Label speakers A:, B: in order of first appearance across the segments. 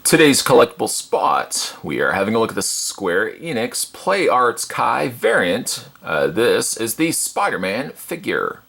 A: Today's collectible spot, we are having a look at the Square Enix Play Arts Kai variant. This is the Spider-Man figure.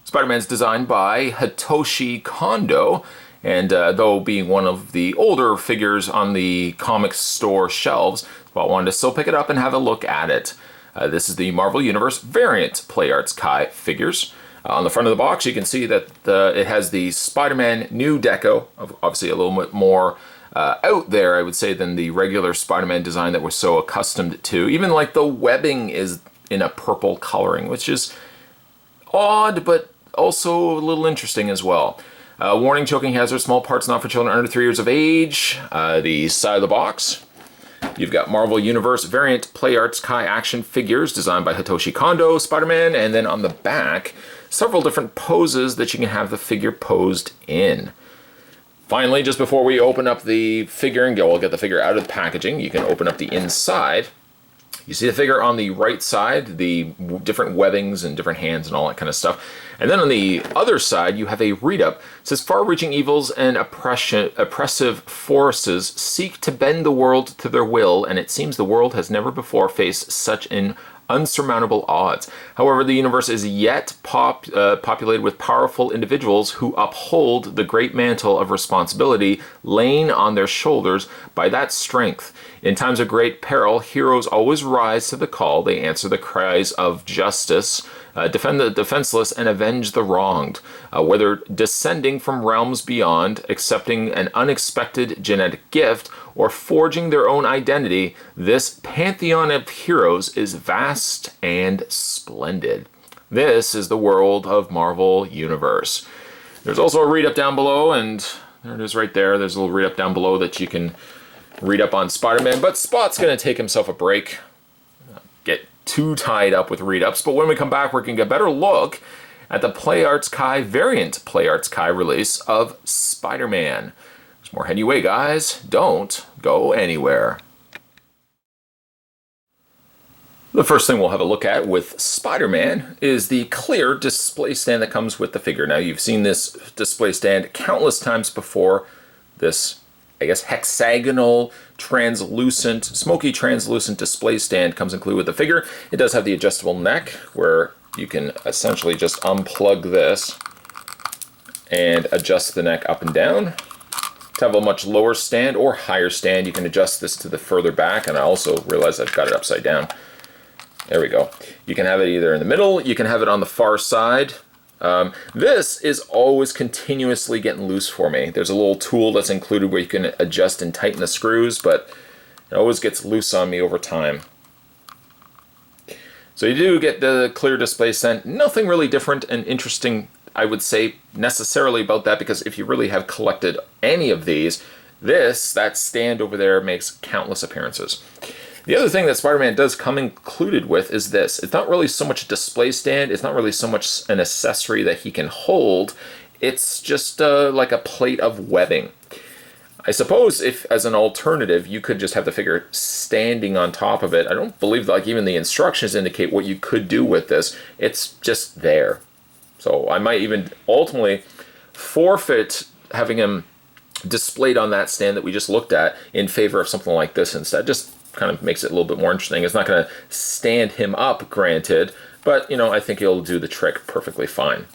A: Spider-Man's designed by Hitoshi Kondo, and though being one of the older figures on the comic store shelves, I wanted to still pick it up and have a look at it. This is the Marvel Universe variant Play Arts Kai figures. On the front of the box, you can see that it has the Spider-Man new deco, obviously a little bit more out there, I would say, than the regular Spider-Man design that we're so accustomed to. Even like the webbing is in a purple coloring, which is odd, but also a little interesting as well. Warning, choking hazard, small parts not for children under 3 years of age. The side of the box, you've got Marvel Universe variant Play Arts Kai action figures designed by Hitoshi Kondo, Spider-Man, and then on the back, several different poses that you can have the figure posed in. Finally, just before we open up the figure and we'll get the figure out of the packaging, you can open up the inside. You see the figure on the right side, the different webbings and different hands and all that kind of stuff. And then on the other side, you have a read-up. It says, far-reaching evils and oppressive forces seek to bend the world to their will, and it seems the world has never before faced such an unsurmountable odds. However, the universe is yet populated with powerful individuals who uphold the great mantle of responsibility laying on their shoulders by that strength. In times of great peril, heroes always rise to the call. They answer the cries of justice, defend the defenseless, and avenge the wronged. Whether descending from realms beyond, accepting an unexpected genetic gift, or forging their own identity, this pantheon of heroes is vast and splendid. This is the world of Marvel Universe. There's also a read-up down below, and there it is right there. There's a little read-up down below that you can read up on Spider-Man, but Spot's going to take himself a break. Get too tied up with read-ups, but when we come back, we're going to get a better look at the Play Arts Kai variant Play Arts Kai release of Spider-Man. There's more heading your way, guys. Don't go anywhere. The first thing we'll have a look at with Spider-Man is the clear display stand that comes with the figure. Now, you've seen this display stand countless times before. This, I guess, hexagonal, translucent, smoky translucent display stand comes included with the figure. It does have the adjustable neck where you can essentially just unplug this and adjust the neck up and down. To have a much lower stand or higher stand, you can adjust this to the further back, and I also realize I've got it upside down. There we go. You can have it either in the middle, you can have it on the far side. This is always continuously getting loose for me. There's a little tool that's included where you can adjust and tighten the screws, but it always gets loose on me over time. So you do get the clear display stand. Nothing really different and interesting, I would say, necessarily about that, because if you really have collected any of these, that stand over there makes countless appearances. The other thing that Spider-Man does come included with is this. It's not really so much a display stand. It's not really so much an accessory that he can hold. It's just like a plate of webbing. I suppose if, as an alternative, you could just have the figure standing on top of it. I don't believe like even the instructions indicate what you could do with this. It's just there. So I might even ultimately forfeit having him displayed on that stand that we just looked at in favor of something like this instead. Just kind of makes it a little bit more interesting. It's not going to stand him up, granted, but, you know, I think it'll do the trick perfectly fine.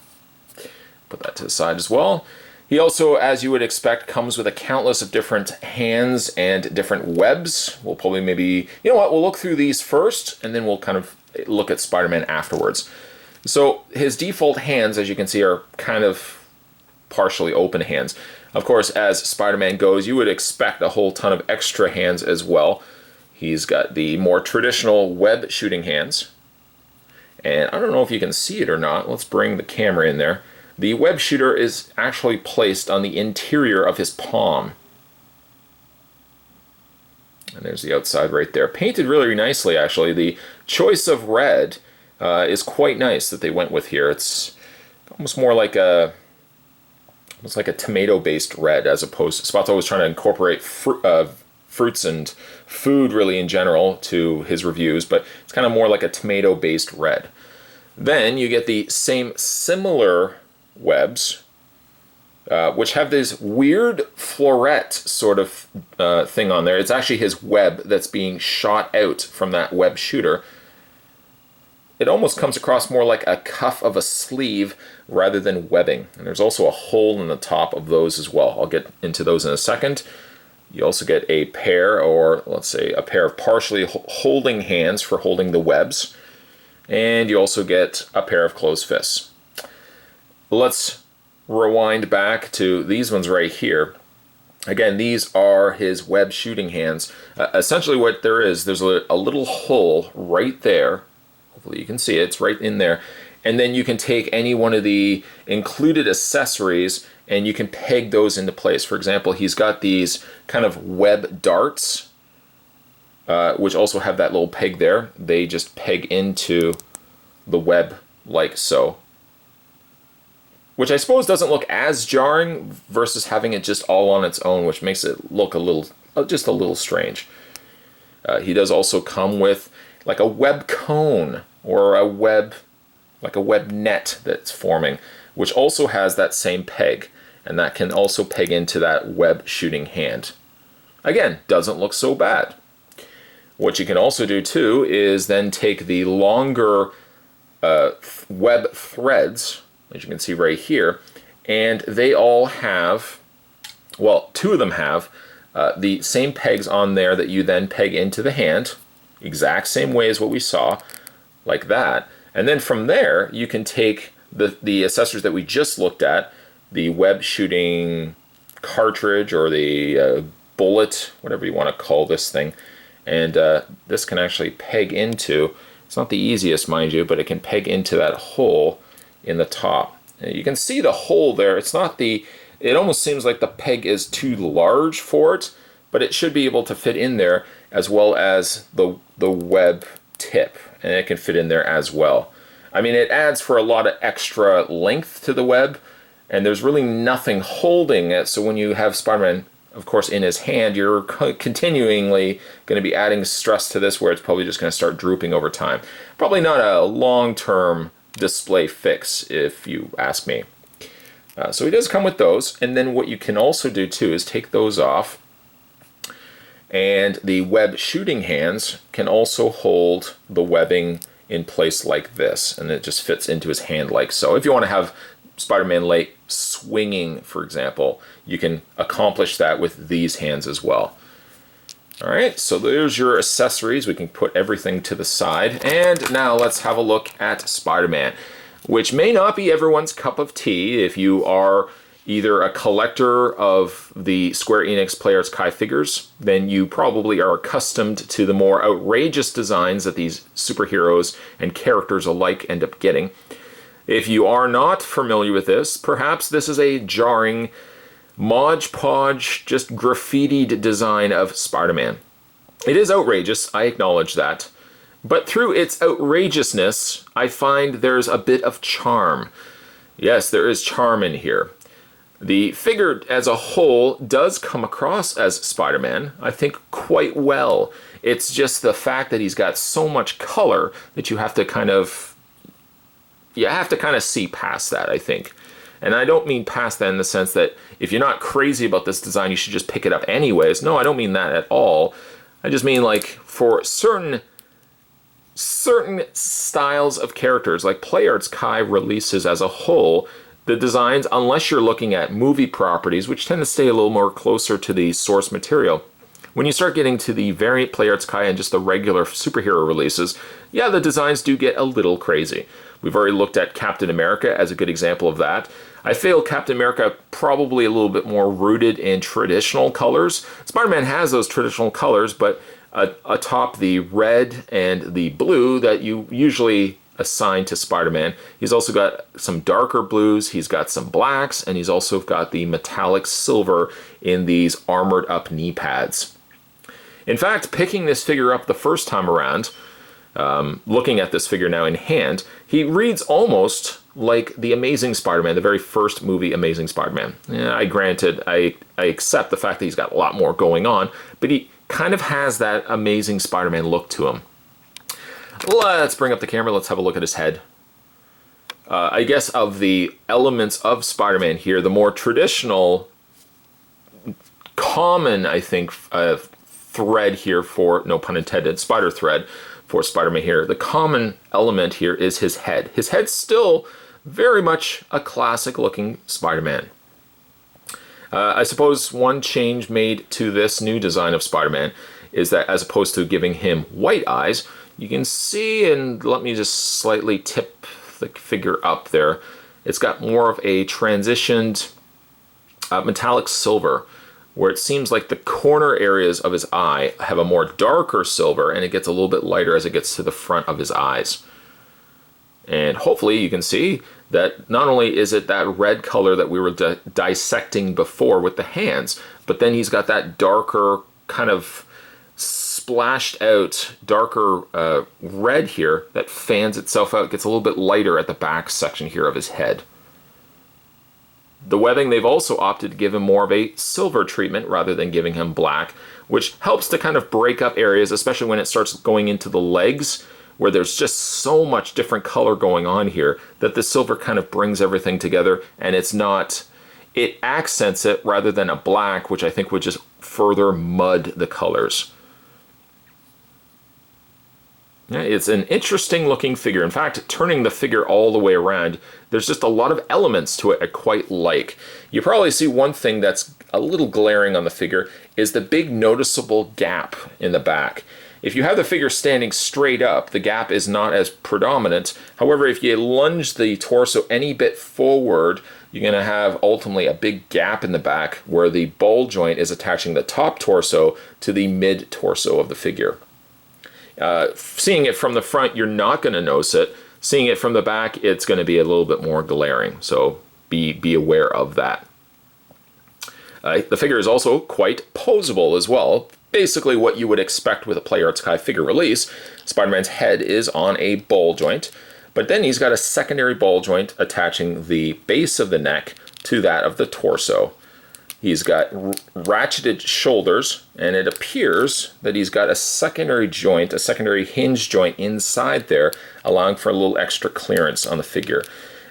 A: Put that to the side as well. He also, as you would expect, comes with a countless of different hands and different webs. We'll probably maybe, you know what, we'll look through these first, and then we'll kind of look at Spider-Man afterwards. So his default hands, as you can see, are kind of partially open hands. Of course, as Spider-Man goes, you would expect a whole ton of extra hands as well. He's got the more traditional web shooting hands. And I don't know if you can see it or not. Let's bring the camera in there. The web shooter is actually placed on the interior of his palm. And there's the outside right there. Painted really nicely, actually. The choice of red is quite nice that they went with here. It's almost more like a tomato-based red, as opposed to Spot's always trying to incorporate fruits and food really in general to his reviews, but it's kind of more like a tomato-based red. Then you get the same similar webs, which have this weird floret sort of thing on there. It's actually his web that's being shot out from that web shooter. It almost comes across more like a cuff of a sleeve rather than webbing. And there's also a hole in the top of those as well. I'll get into those in a second. You also get a pair, or let's say a pair of partially holding hands for holding the webs. And you also get a pair of closed fists. Let's rewind back to these ones right here. Again, these are his web shooting hands. Essentially what there is, there's a little hole right there. Hopefully you can see it, it's right in there. And then you can take any one of the included accessories and you can peg those into place. For example, he's got these kind of web darts, which also have that little peg there. They just peg into the web like so. Which I suppose doesn't look as jarring versus having it just all on its own, which makes it look a little, just a little strange. He does also come with like a web cone or a web, like a web net that's forming, which also has that same peg, and that can also peg into that web shooting hand. Again, doesn't look so bad. What you can also do too is then take the longer web threads, as you can see right here, and they all have, well, two of them have the same pegs on there that you then peg into the hand, exact same way as what we saw, like that. And then from there, you can take the accessories that we just looked at, the web shooting cartridge or the bullet, whatever you want to call this thing, and this can actually peg into, it's not the easiest, mind you, but it can peg into that hole in the top. And you can see the hole there. It's not the, it almost seems like the peg is too large for it, but it should be able to fit in there, as well as the web tip, and it can fit in there as well. I mean, it adds for a lot of extra length to the web, and there's really nothing holding it, so when you have Spider-Man, of course, in his hand, you're continually going to be adding stress to this, where it's probably just going to start drooping over time. Probably not a long-term display fix, if you ask me. So he does come with those, and then what you can also do too is take those off, and the web shooting hands can also hold the webbing in place like this, and it just fits into his hand like so. If you want to have Spider-Man like swinging, for example, you can accomplish that with these hands as well. All right, so there's your accessories. We can put everything to the side. And now let's have a look at Spider-Man, which may not be everyone's cup of tea. If you are either a collector of the Square Enix Players Kai figures, then you probably are accustomed to the more outrageous designs that these superheroes and characters alike end up getting. If you are not familiar with this, perhaps this is a jarring Mod Podge, just graffitied design of Spider-Man. It is outrageous, I acknowledge that. But through its outrageousness, I find there's a bit of charm. Yes, there is charm in here. The figure as a whole does come across as Spider-Man, I think, quite well. It's just the fact that he's got so much color that you have to kind of see past that, I think. And I don't mean past that in the sense that if you're not crazy about this design, you should just pick it up anyways. No, I don't mean that at all. I just mean like for certain styles of characters, like Play Arts Kai releases as a whole, the designs, unless you're looking at movie properties, which tend to stay a little more closer to the source material, when you start getting to the variant Play Arts Kai and just the regular superhero releases, yeah, the designs do get a little crazy. We've already looked at Captain America as a good example of that. I feel Captain America probably a little bit more rooted in traditional colors. Spider-Man has those traditional colors, but atop the red and the blue that you usually assign to Spider-Man, he's also got some darker blues, he's got some blacks, and he's also got the metallic silver in these armored up knee pads. In fact, picking this figure up the first time around, looking at this figure now in hand, he reads almost like the Amazing Spider-Man, the very first movie Amazing Spider-Man. Yeah, I accept the fact that he's got a lot more going on, but he kind of has that Amazing Spider-Man look to him. Let's bring up the camera. Let's have a look at his head. I guess of the elements of Spider-Man here, the more traditional, common, I think, thread here for, no pun intended, spider thread for Spider-Man here. The common element here is his head. His head's still very much a classic looking Spider-Man. I suppose one change made to this new design of Spider-Man is that as opposed to giving him white eyes, you can see, and let me just slightly tip the figure up there, it's got more of a transitioned metallic silver, where it seems like the corner areas of his eye have a more darker silver, and it gets a little bit lighter as it gets to the front of his eyes. And hopefully you can see that not only is it that red color that we were dissecting before with the hands, but then he's got that darker kind of splashed out darker red here that fans itself out, gets a little bit lighter at the back section here of his head. The webbing, they've also opted to give him more of a silver treatment rather than giving him black, which helps to kind of break up areas, especially when it starts going into the legs, where there's just so much different color going on here that the silver kind of brings everything together, and it's not, it accents it rather than a black, which I think would just further mud the colors. Yeah, it's an interesting looking figure. In fact, turning the figure all the way around, there's just a lot of elements to it I quite like. You probably see one thing that's a little glaring on the figure is the big noticeable gap in the back. If you have the figure standing straight up, the gap is not as predominant. However, if you lunge the torso any bit forward, you're going to have ultimately a big gap in the back where the ball joint is attaching the top torso to the mid torso of the figure. Seeing it from the front, you're not going to notice it. Seeing it from the back, it's going to be a little bit more glaring. So be aware of that. The figure is also quite posable as well. Basically what you would expect with a Play Arts Kai figure release. Spider-Man's head is on a ball joint, but then he's got a secondary ball joint attaching the base of the neck to that of the torso. He's got ratcheted shoulders, and it appears that he's got a secondary joint, a secondary hinge joint inside there, allowing for a little extra clearance on the figure.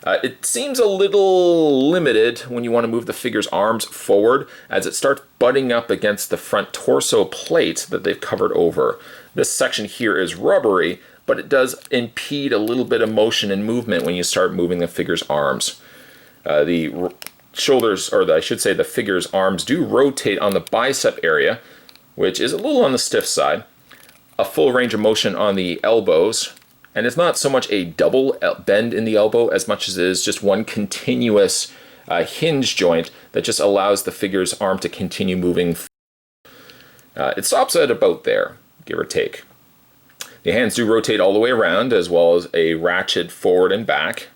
A: It seems a little limited when you want to move the figure's arms forward, as it starts butting up against the front torso plate that they've covered over. This section here is rubbery, but it does impede a little bit of motion and movement when you start moving the figure's arms. The shoulders, or I should say the figure's arms, do rotate on the bicep area, which is a little on the stiff side. A full range of motion on the elbows, and it's not so much a double bend in the elbow as much as it is just one continuous hinge joint that just allows the figure's arm to continue moving. It stops at about there, give or take. The hands do rotate all the way around, as well as a ratchet forward and back.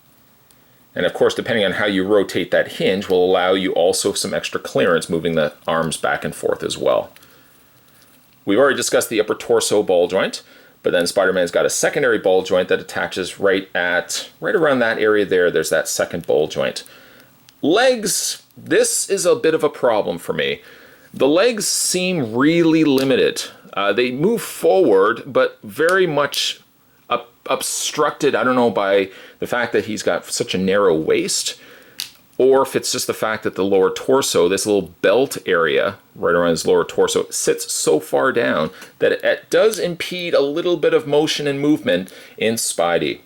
A: And of course, depending on how you rotate that hinge will allow you also some extra clearance moving the arms back and forth as well. We've already discussed the upper torso ball joint, but then Spider-Man's got a secondary ball joint that attaches right around that area there. There's that second ball joint. Legs, this is a bit of a problem for me. The legs seem really limited. They move forward, but very much obstructed, I don't know, by the fact that he's got such a narrow waist, or if it's just the fact that the lower torso, this little belt area right around his lower torso, sits so far down that it does impede a little bit of motion and movement in Spidey.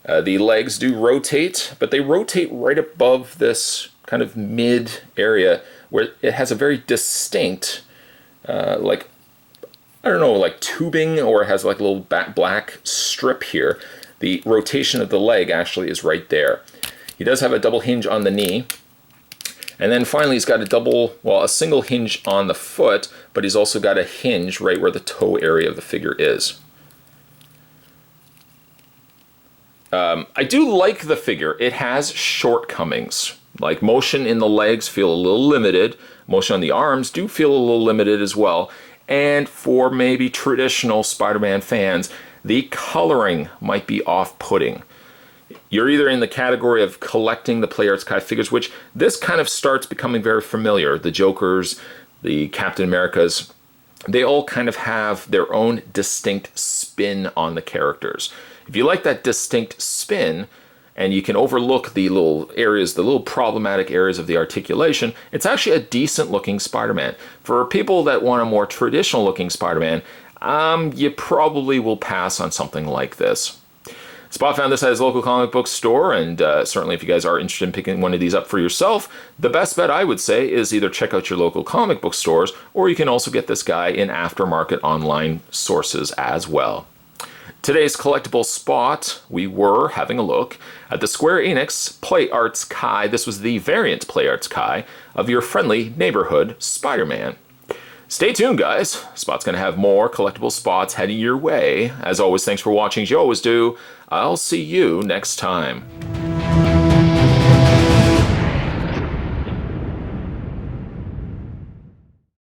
A: The legs do rotate, but they rotate right above this kind of mid area where it has a very distinct, like tubing, or it has like a little black strip here. The rotation of the leg actually is right there. He does have a double hinge on the knee. And then finally he's got a single hinge on the foot, but he's also got a hinge right where the toe area of the figure is. I do like the figure. It has shortcomings. Like motion in the legs feel a little limited. Motion on the arms do feel a little limited as well. And for maybe traditional Spider-Man fans, the coloring might be off-putting. You're either in the category of collecting the Play Arts Kai figures, which this kind of starts becoming very familiar. The Jokers, the Captain Americas, they all kind of have their own distinct spin on the characters. If you like that distinct spin, and you can overlook the little areas, the little problematic areas of the articulation, it's actually a decent looking Spider-Man. For people that want a more traditional looking Spider-Man, you probably will pass on something like this. Spot found this at his local comic book store, and certainly if you guys are interested in picking one of these up for yourself, the best bet I would say is either check out your local comic book stores, or you can also get this guy in aftermarket online sources as well. Today's collectible spot, we were having a look at the Square Enix Play Arts Kai. This was the variant Play Arts Kai of your friendly neighborhood Spider-Man. Stay tuned, guys. Spot's going to have more collectible spots heading your way. As always, thanks for watching as you always do. I'll see you next time.